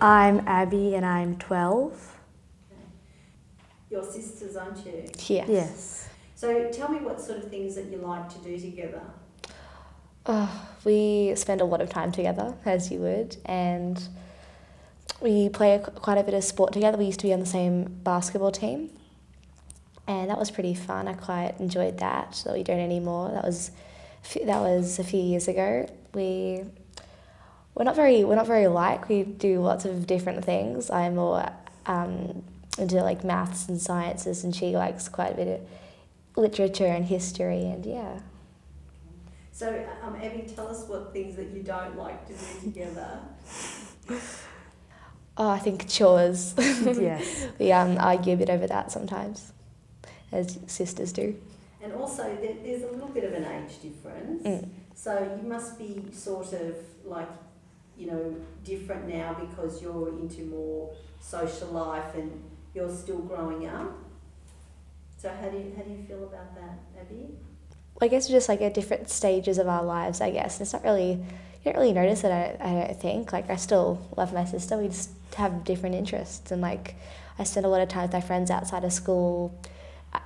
I'm Abby and I'm 12. Your sisters, aren't you? Yes. Yes. So tell me what sort of things that you like to do together. We spend a lot of time together, as you would, and we play quite a bit of sport together. We used to be on the same basketball team, and that was pretty fun. I quite enjoyed that. We don't anymore. That was a few years ago. We're not very alike. We do lots of different things. I'm more into like maths and sciences, and she likes quite a bit of literature and history, and yeah. So, Abby, tell us what things that you don't like to do together. I think chores. Yes. We argue a bit over that sometimes, as sisters do. And also, there's a little bit of an age difference. So you must be sort of like, different now because you're into more social life and you're still growing up. So how do you feel about that, Abby? I guess we're just like at different stages of our lives, I guess. It's not really, you don't really notice it, I don't think. Like, I still love my sister. We just have different interests, and like, I spend a lot of time with my friends outside of school.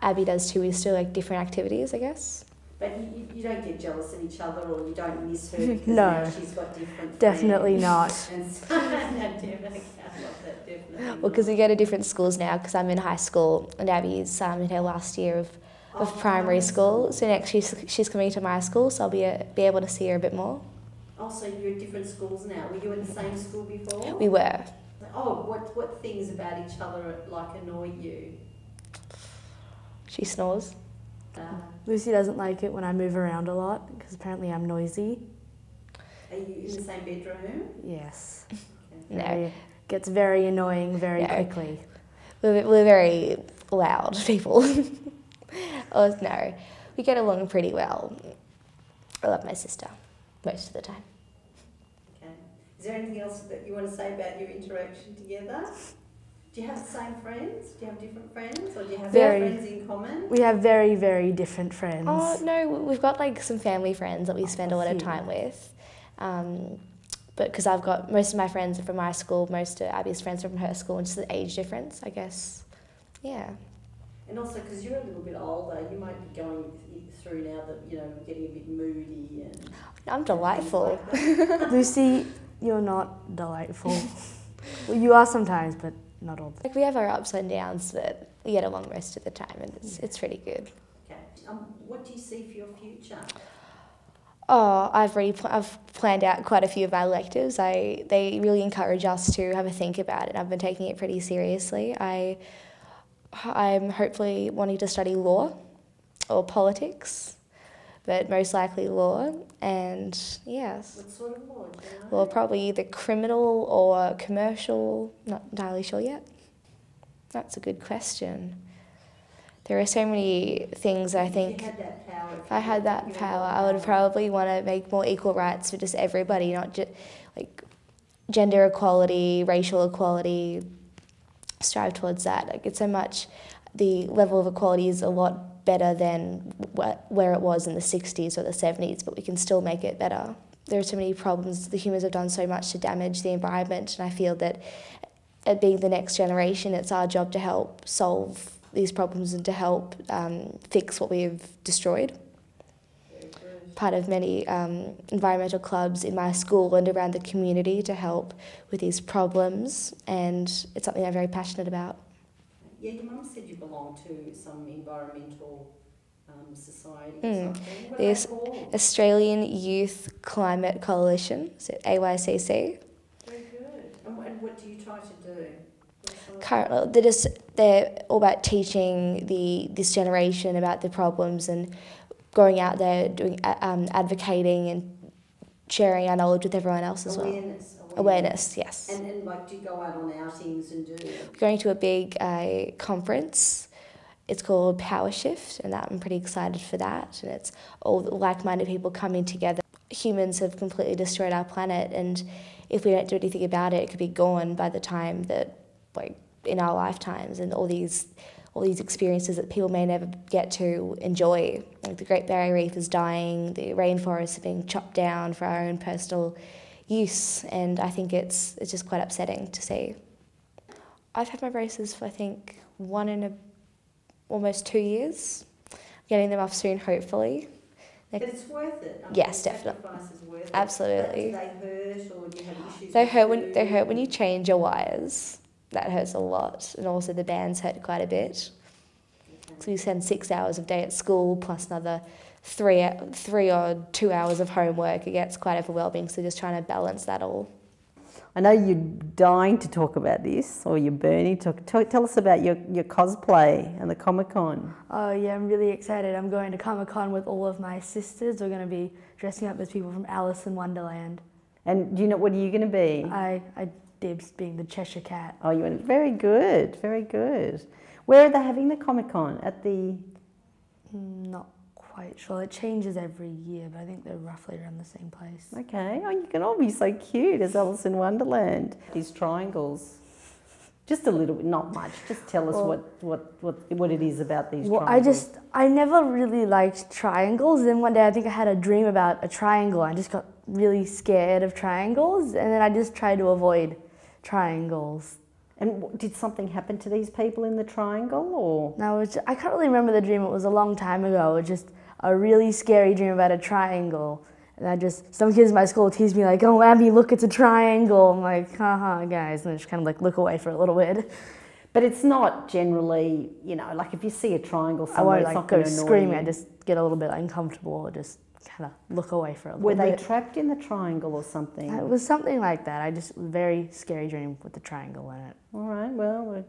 Abby does too. We just do like different activities, I guess. But you don't get jealous of each other, or you don't miss her because No, now she's got different definitely friends. not. And so, definitely, I love that, definitely. Well, because we go to different schools now, because I'm in high school and Abby's in her last year of primary school. So next she's coming to my school, so I'll be able to see her a bit more. Oh, so you're at different schools now. Were you at the same school before? We were. Oh, what things about each other like annoy you? She snores. Lucy doesn't like it when I move around a lot because apparently I'm noisy. Are you in the same bedroom? Yes. Okay. No. It gets very annoying very quickly. We're very loud people. Oh, no. We get along pretty well. I love my sister most of the time. Okay. Is there anything else that you want to say about your interaction together? Do you have the same friends? Do you have different friends? Or do you have friends in common? We have very, very different friends. Oh, no, we've got like some family friends that we spend a lot of time with. But because I've got most of my friends are from my school, most of Abby's friends are from her school, and just the age difference, I guess. Yeah. And also, because you're a little bit older, you might be going through now that, getting a bit moody and... I'm delightful. Like Lucy, you're not delightful. Well, you are sometimes, but not all the time. Like, we have our ups and downs, but we get along most of the time, and it's pretty good. Okay. What do you see for your future? Oh, I've planned out quite a few of my electives. They really encourage us to have a think about it. I've been taking it pretty seriously. I'm hopefully wanting to study law or politics, but most likely law, and yes. What sort of law? Do you know? Well, probably either criminal or commercial, not entirely sure yet. That's a good question. There are so many things I think... If I had that power, I would probably want to make more equal rights for just everybody, not just like gender equality, racial equality, strive towards that. Like, it's so much, the level of equality is a lot better than where it was in the 60s or the 70s, but we can still make it better. There are so many problems. The humans have done so much to damage the environment, and I feel that being the next generation, it's our job to help solve these problems and to help fix what we've destroyed. Part of many environmental clubs in my school and around the community to help with these problems, and it's something I'm very passionate about. Yeah, your mum said you belong to some environmental society or something. What are they called? Australian Youth Climate Coalition, so AYCC. Very good. And what do you try to do? Currently, they're all about teaching this generation about the problems and going out there, doing advocating and sharing our knowledge with everyone else as well. Awareness, yes. And like, do you go out on outings and do? We're going to a big conference. It's called Power Shift, and I'm pretty excited for that. And it's all like-minded people coming together. Humans have completely destroyed our planet, and if we don't do anything about it, it could be gone by the time that, like, in our lifetimes, and all these experiences that people may never get to enjoy. Like, the Great Barrier Reef is dying, the rainforests are being chopped down for our own personal use, and I think it's just quite upsetting to see. I've had my braces for I think almost 2 years. Getting them off soon, hopefully. But it's worth it. I mean, Yes, the definitely. sacrifice is worth it. Absolutely. Do they hurt, or do you have issues? They with hurt when you change your wires. That hurts a lot, and also the bands hurt quite a bit. Okay. So you spend 6 hours of day at school plus another three or 2 hours of homework. It gets quite overwhelming. So just trying to balance that all. I know you're dying to talk about this, or you're burning. Tell us about your cosplay and the Comic-Con. Oh yeah, I'm really excited. I'm going to Comic-Con with all of my sisters. We're going to be dressing up as people from Alice in Wonderland. And do you know, what are you going to be? I dibs being the Cheshire Cat. Oh, you went, very good, very good. Where are they having the Comic-Con? At the... Not quite sure. It changes every year, but I think they're roughly around the same place. Okay. Oh, you can all be so cute as Alice in Wonderland. These triangles. Just a little bit, not much. Just tell us what it is about these triangles. I never really liked triangles. Then one day I think I had a dream about a triangle. I just got really scared of triangles, and then I just tried to avoid triangles. And did something happen to these people in the triangle, or? No, I can't really remember the dream. It was a long time ago. It was just a really scary dream about a triangle. And some kids in my school teased me like, "Oh, Abby, look, it's a triangle." I'm like, haha, guys. And I just kind of like look away for a little bit. But it's not generally, you know, like if you see a triangle somewhere, I won't like go screaming. I just get a little bit uncomfortable or just kind of look away for a little bit. Were they trapped in the triangle or something? It was something like that. Very scary dream with the triangle in it. All right, well,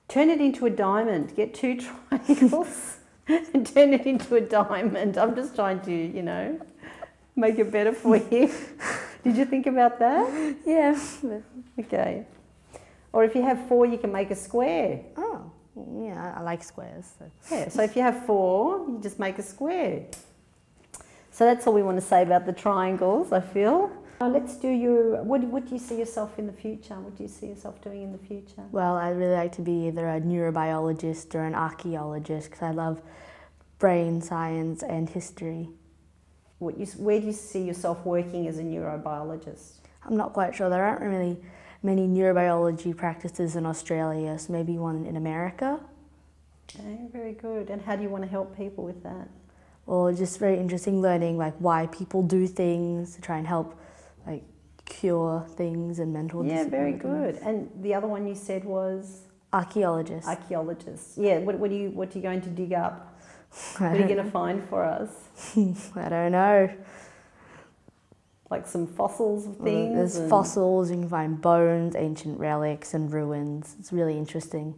turn it into a diamond. Get 2 triangles and turn it into a diamond. I'm just trying to, you know, make it better for you. Did you think about that? Yeah. Okay. Or if you have 4, you can make a square. Oh, yeah, I like squares. So. Yeah, so if you have 4, you just make a square. So that's all we want to say about the triangles, I feel. Let's do what do you see yourself in the future? What do you see yourself doing in the future? Well, I'd really like to be either a neurobiologist or an archaeologist because I love brain science and history. Where do you see yourself working as a neurobiologist? I'm not quite sure. There aren't really many neurobiology practices in Australia, so maybe one in America. Okay, very good. And how do you want to help people with that? Well, just very interesting learning like why people do things to try and help like cure things and mental disabilities. Yeah, very good. Things. And the other one you said was? Archaeologist. Archaeologist. Yeah, what are you going to dig up? What are you going to find for us? I don't know. Like some fossils of things? There's fossils, you can find bones, ancient relics and ruins. It's really interesting.